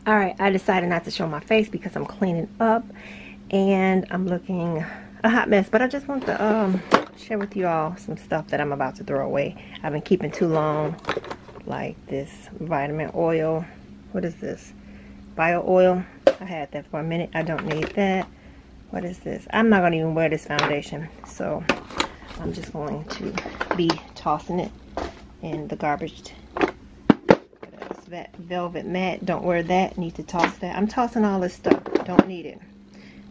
Alright, I decided not to show my face because I'm cleaning up and I'm looking a hot mess, but I just want to share with you all some stuff that I'm about to throw away. I've been keeping too long, like this vitamin oil. What is this? Bio oil. I had that for a minute. I don't need that. What is this? I'm not going to even wear this foundation, so I'm just going to be tossing it in the garbage. That velvet matte, don't wear that, need to toss that. I'm tossing all this stuff, don't need it.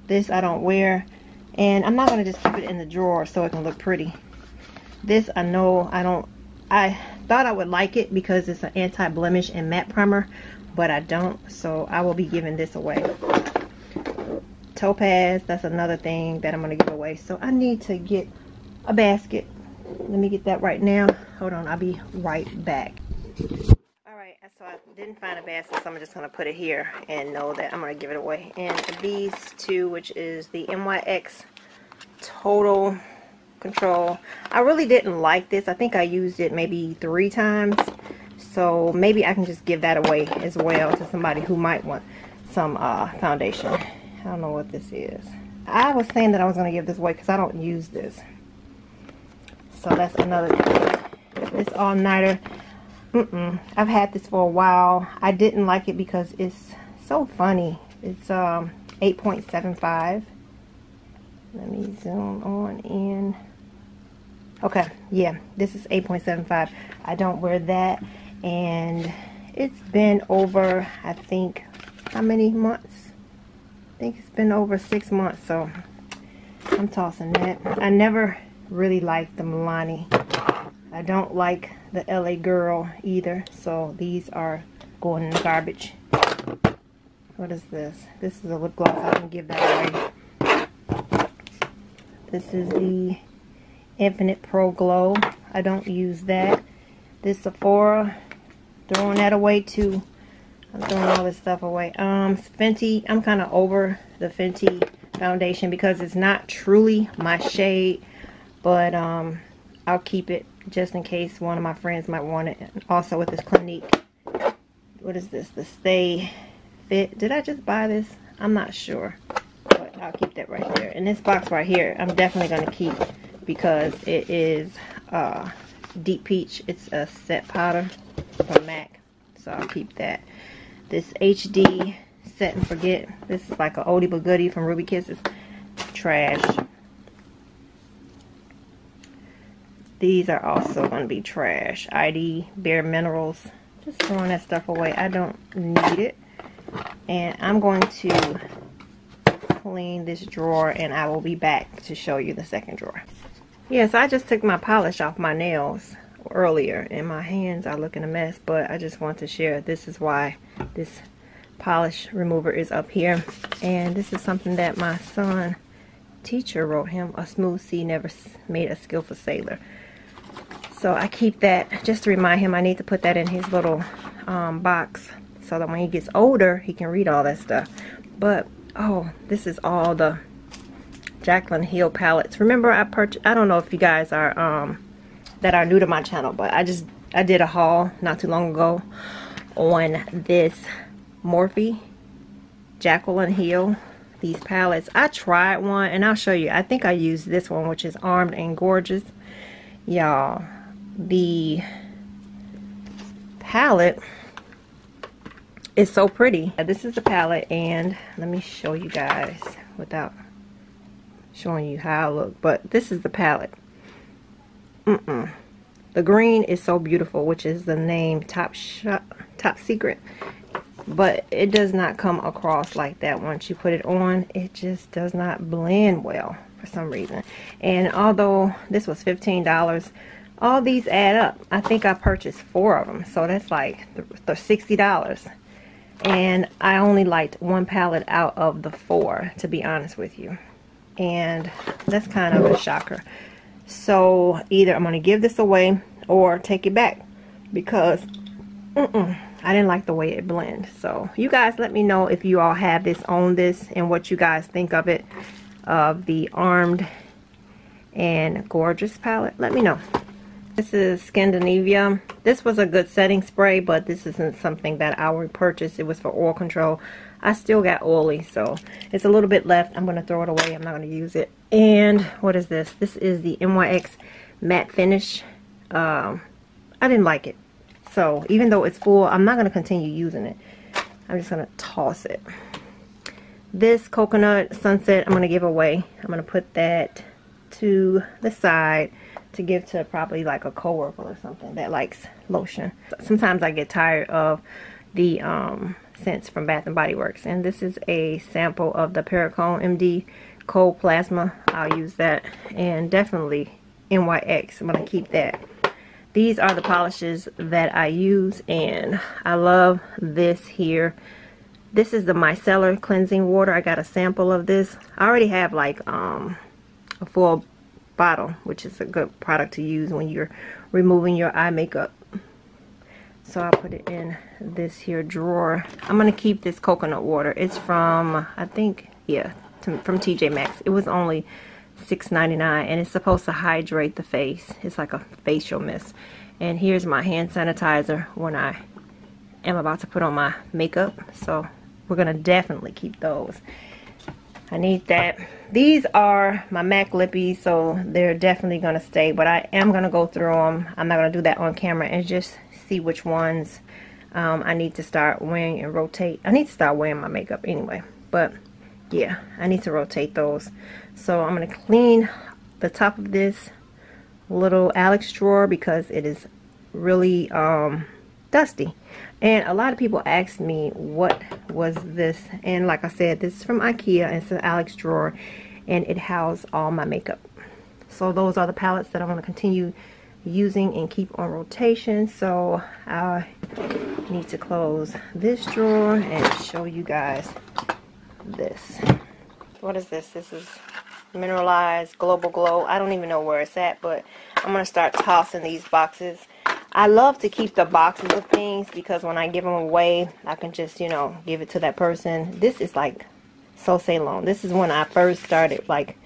This I don't wear, and I'm not going to just keep it in the drawer so it can look pretty. This I know I thought I would like it because it's an anti-blemish and matte primer, but I don't, so I will be giving this away. Topaz, that's another thing that I'm going to give away, so I need to get a basket. Let me get that right now. Hold on, I'll be right back. So I didn't find a basket, so I'm just going to put it here and know that I'm going to give it away. And these two, which is the NYX Total Control. I really didn't like this. I think I used it maybe 3 times. So maybe I can just give that away as well to somebody who might want some foundation. I don't know what this is. I was saying that I was going to give this away because I don't use this. So that's another thing. This all-nighter. I've had this for a while. I didn't like it because it's so funny. It's 8.75. Let me zoom on in. Okay, yeah, this is 8.75. I don't wear that, and it's been over, I think, how many months? I think it's been over 6 months, so I'm tossing that. I never really liked the Milani. I don't like the LA Girl either, so these are going in the garbage. What is this? This is a lip gloss. I can give that away. This is the Infinite Pro Glow. I don't use that. This Sephora, throwing that away too. I'm throwing all this stuff away. Fenty, I'm kind of over the Fenty foundation because it's not truly my shade, but I'll keep it just in case one of my friends might want it. Also with this Clinique. What is this? The Stay Fit. Did I just buy this? I'm not sure. But I'll keep that right there. And this box right here, I'm definitely going to keep because it is Deep Peach. It's a set powder from MAC. So I'll keep that. This HD Set and Forget. This is like an oldie but goodie from Ruby Kisses. Trash. These are also going to be trash. ID Bare Minerals. Just throwing that stuff away. I don't need it. And I'm going to clean this drawer and I will be back to show you the second drawer. Yes, I just took my polish off my nails earlier and my hands are looking a mess, but I just want to share this is why this polish remover is up here. And this is something that my son teacher wrote him. A smooth sea never made a skillful sailor. So I keep that just to remind him I need to put that in his little box so that when he gets older he can read all that stuff. But oh, this is all the Jaclyn Hill palettes. Remember I purchased, I don't know if you guys are that are new to my channel, but I did a haul not too long ago on this Morphe Jaclyn Hill, these palettes. I tried one and I'll show you. I think I used this one, which is Armed and Gorgeous. Y'all, the palette is so pretty. This is the palette, and let me show you guys without showing you how I look, but this is the palette. The green is so beautiful, which is the name Top Secret, but it does not come across like that. Once you put it on, it just does not blend well for some reason. And although this was $15, all these add up. I think I purchased 4 of them, so that's like $60. And I only liked one palette out of the 4, to be honest with you, and that's kind of a shocker. So either I'm going to give this away or take it back because I didn't like the way it blends. So you guys let me know if you all have this, own this, and what you guys think of it, of the Armed and Gorgeous palette. Let me know. This is Scandinavia. This was a good setting spray, but this isn't something that I would purchase. It was for oil control. I still got oily, so it's a little bit left. I'm going to throw it away. I'm not going to use it. And what is this? This is the NYX matte finish. I didn't like it. So even though it's full, I'm not going to continue using it. I'm just going to toss it. This coconut sunset I'm going to give away. I'm going to put that to the side to give to probably like a coworker or something that likes lotion. Sometimes I get tired of the scents from Bath and Body Works, and this is a sample of the Perricone MD Cold Plasma. I'll use that, and definitely NYX. I'm going to keep that. These are the polishes that I use, and I love this here. This is the micellar cleansing water. I got a sample of this. I already have like a full bottle, which is a good product to use when you're removing your eye makeup. So I'll put it in this here drawer. I'm going to keep this coconut water. It's from, I think, yeah, from TJ Maxx. It was only $6.99, and it's supposed to hydrate the face. It's like a facial mist. And here's my hand sanitizer when I am about to put on my makeup. So we're going to definitely keep those. I need that. These are my MAC lippies, so they're definitely going to stay, but I am going to go through them. I'm not going to do that on camera, and just see which ones I need to start wearing and rotate. I need to start wearing my makeup anyway, but yeah, I need to rotate those. So I'm going to clean the top of this little Alex drawer because it is really dusty. And a lot of people asked me what was this, and like I said, this is from IKEA. It's an Alex drawer, and it houses all my makeup. So those are the palettes that I'm going to continue using and keep on rotation. So I need to close this drawer and show you guys this. What is this? This is Mineralized Global Glow. I don't even know where it's at, but I'm going to start tossing these boxes. I love to keep the boxes of things because when I give them away, I can just, you know, give it to that person. This is like So Say Long. This is when I first started like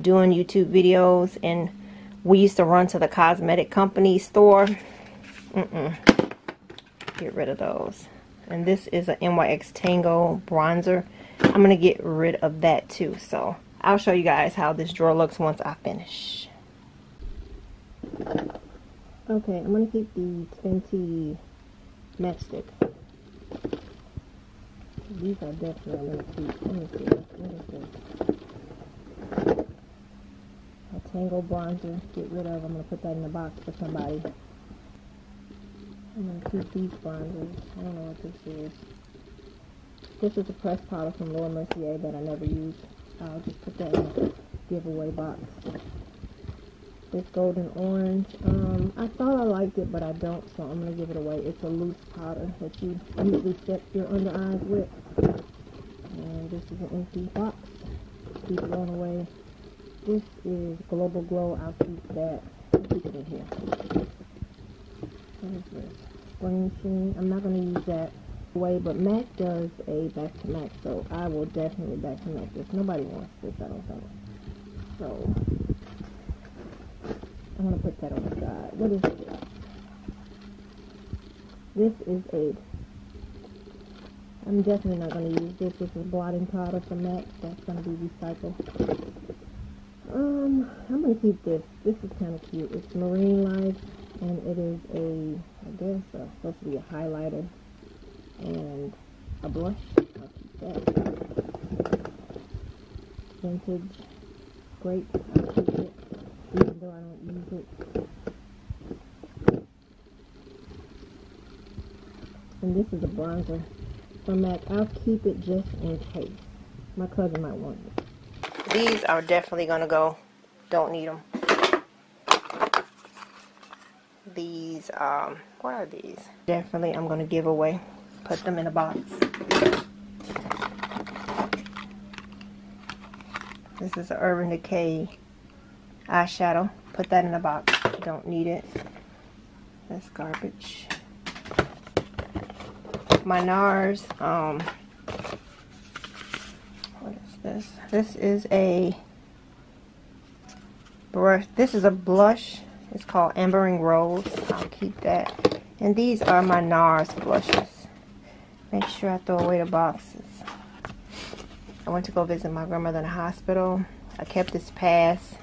doing YouTube videos, and we used to run to the cosmetic company store. Get rid of those. And this is an NYX Tango bronzer. I'm going to get rid of that too. So I'll show you guys how this drawer looks once I finish. Okay, I'm going to keep the Fenty matchsticks. These are definitely going to keep. Let me see. What is this? A Tango bronzer. Get rid of. I'm going to put that in the box for somebody. I'm going to keep these bronzers. I don't know what this is. This is a pressed powder from Laura Mercier that I never used. I'll just put that in the giveaway box. This golden orange. I thought I liked it, but I don't, so I'm going to give it away. It's a loose powder that you usually set your under eyes with. And this is an empty box. Keep it on away. This is Global Glow. I'll keep that. I'll keep it in here. What is this? Spring Sheen. I'm not going to use that away, but MAC does a back to MAC, so I will definitely back to MAC this. Nobody wants this, I don't think. So I'm going to put that on the side. What is this? This is a, I'm definitely not going to use this. This is blotting powder from MAC. That's going to be recycled. I'm going to keep this. This is kind of cute. It's Marine Life, and it is a, I guess, supposed to be a highlighter and a blush. I'll keep that. Vintage. Great. I'll keep it, even though I don't use it. And this is a bronzer from MAC. I'll keep it just in case. My cousin might want it. These are definitely going to go. Don't need them. These, what are these? Definitely I'm going to give away. Put them in a box. This is an Urban Decay eyeshadow. Put that in a box. Don't need it. That's garbage. My NARS, what is this? This is a brush. This is a blush It's called Ambering Rose. I'll keep that. And these are my NARS blushes. Make sure I throw away the boxes. I went to go visit my grandmother in the hospital. I kept this pass.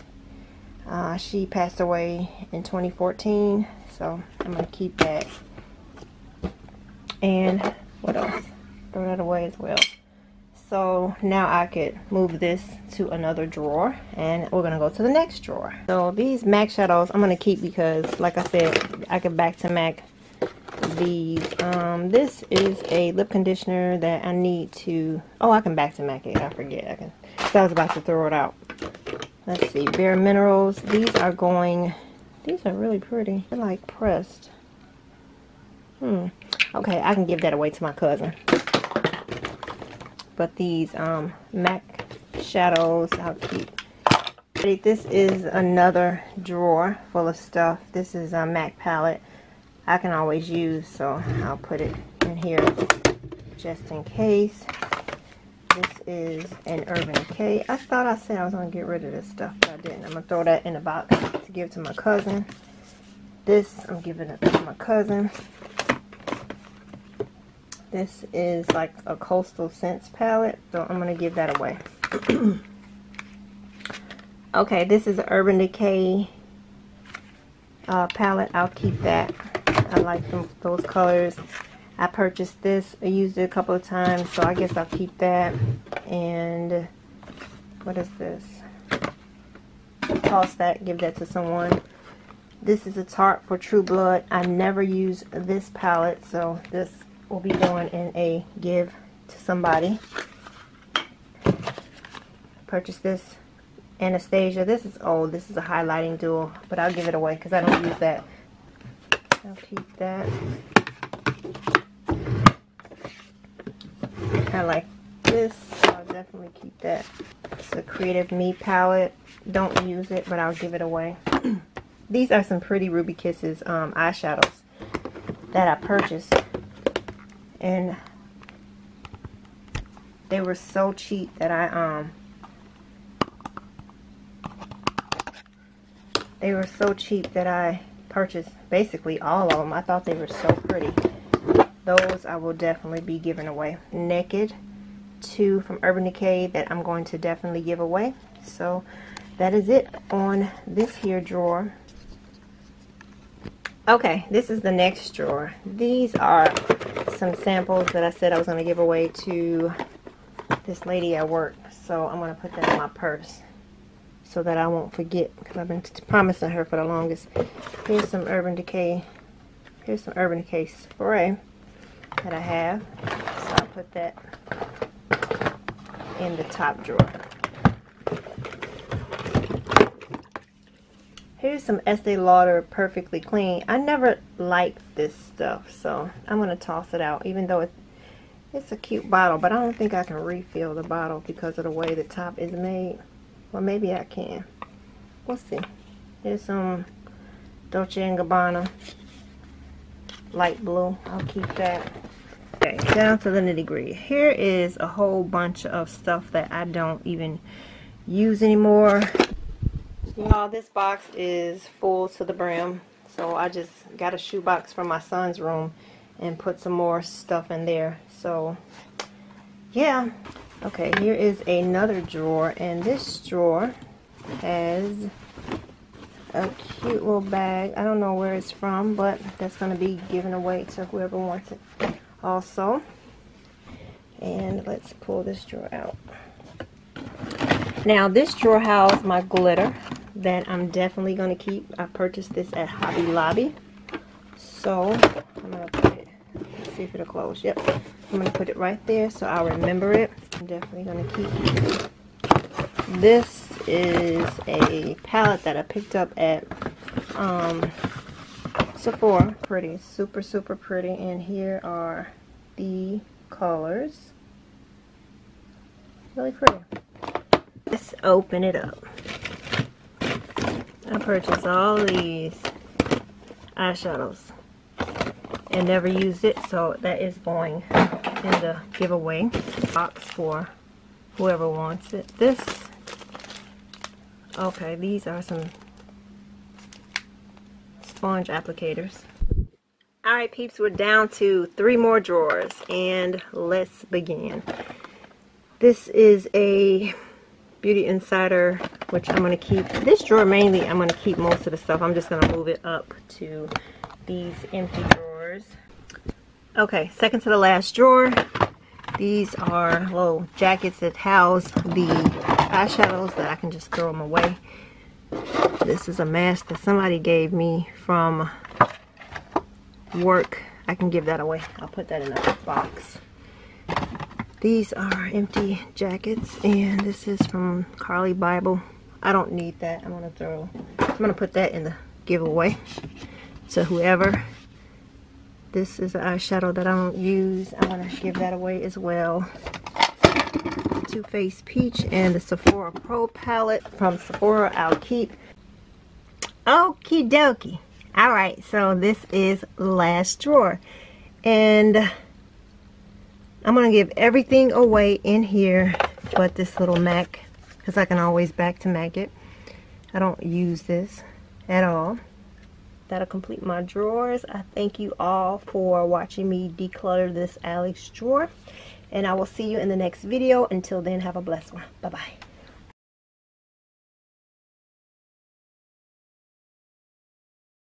She passed away in 2014, so I'm going to keep that. And what else? Throw that away as well. So now I could move this to another drawer, and we're going to go to the next drawer. So these MAC shadows I'm going to keep because, like I said, I could back to MAC these. This is a lip conditioner that I need to, oh, I can back to MAC it. I forget. I was about to throw it out. Let's see, Bare Minerals. These are really pretty. They're like pressed. Okay, I can give that away to my cousin. But these MAC shadows I'll keep. This is another drawer full of stuff. This is a MAC palette I can always use, so I'll put it in here just in case. This is an Urban Decay. I thought I said I was going to get rid of this stuff, but I didn't. I'm going to throw that in the box to give to my cousin. This, I'm giving it to my cousin. This is like a Coastal Scents palette, so I'm going to give that away. Okay, this is an Urban Decay palette. I'll keep that. I like those colors. I purchased this. I used it a couple of times, so I guess I'll keep that. And what is this? Toss that, give that to someone. This is a Tarte for True Blood. I never use this palette, so this will be going in a give to somebody. Purchased this Anastasia. This is old. This is a highlighting duo, but I'll give it away because I don't use that. I'll keep that. I like this, so I'll definitely keep that. It's a Creative Me palette. Don't use it, but I'll give it away. These are some pretty Ruby Kisses eyeshadows that I purchased, and they were so cheap that I purchased basically all of them. I thought they were so pretty. Those I will definitely be giving away. Naked, 2 from Urban Decay that I'm going to definitely give away. So that is it on this here drawer. Okay, this is the next drawer. These are some samples that I said I was going to give away to this lady at work. So I'm going to put that in my purse so that I won't forget, because I've been promising her for the longest. Here's some Urban Decay. Here's some Urban Decay spray that I have. So I'll put that in the top drawer. Here's some Estee Lauder Perfectly Clean. I never liked this stuff, so I'm going to toss it out, even though it's a cute bottle, but I don't think I can refill the bottle because of the way the top is made. Well, maybe I can. We'll see. Here's some Dolce & Gabbana light blue. I'll keep that. Okay, down to the nitty-gritty. Here is a whole bunch of stuff that I don't even use anymore. Y'all, this box is full to the brim, so I just got a shoebox from my son's room and put some more stuff in there. So yeah. Okay, here is another drawer, and this drawer has a cute little bag. I don't know where it's from, but that's going to be given away to whoever wants it also. And let's pull this drawer out. Now, this drawer houses my glitter that I'm definitely going to keep. I purchased this at Hobby Lobby. So, I'm going to put it, let's see if it'll close. Yep. I'm going to put it right there so I'll remember it. I'm definitely going to keep it. This is a palette that I picked up at Sephora. Pretty, super, super pretty. And here are the colors. Really pretty. Let's open it up. I purchased all these eyeshadows and never used it, so that is going in the giveaway box for whoever wants it. This, okay, these are some sponge applicators. Alright peeps, we're down to 3 more drawers, and let's begin. This is a Beauty Insider, which I'm going to keep. This drawer mainly, I'm going to keep most of the stuff. I'm just going to move it up to these empty drawers. Okay, second to the last drawer. These are little jackets that house the eyeshadows that I can just throw them away. This is a mask that somebody gave me from work. I can give that away. I'll put that in a box. These are empty jackets, and this is from Carly Bible. I don't need that. I'm gonna put that in the giveaway to whoever. This is an eyeshadow that I don't use. I'm gonna give that away as well. Too Faced Peach and the Sephora Pro palette from Sephora. I'll keep. Okie dokie. Alright, so this is last drawer, and I'm going to give everything away in here but this little MAC, because I can always back to MAC it. I don't use this at all. That'll complete my drawers. I thank you all for watching me declutter this Alex drawer, and I will see you in the next video. Until then, have a blessed one. Bye bye.